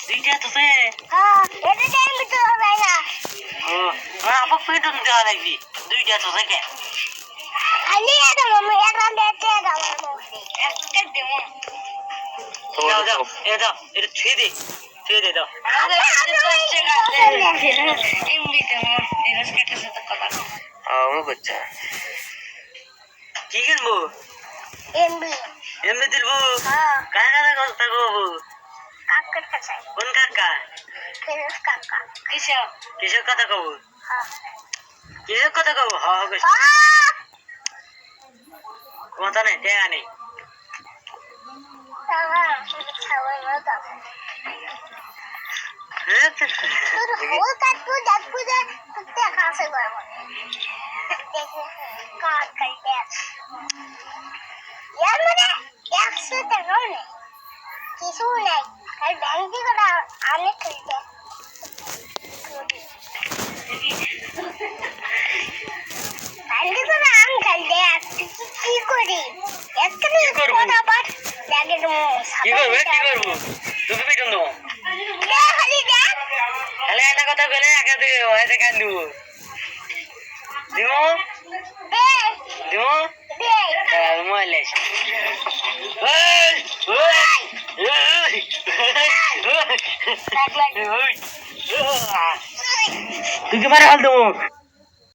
দুইটা তো সে আপা পেটন দেওয়া লাগবি দুইটা তো থেকে দাও দাও এটা ছুঁয়ে দে দাও বাচ্চা কি কিনবো এমনি দিলবো কাকা কথা কবো কোন কাকা কিসের কথা কবো কথা নেই টেয়া নেই কিছু নাই আর ব্যাংক থেকে অনেক খেলতে আম খেলতে কি করি তাহলে একটা কথা বলে একা কান্দু দিব মোবাইল তুই কি মারে হাল দেবো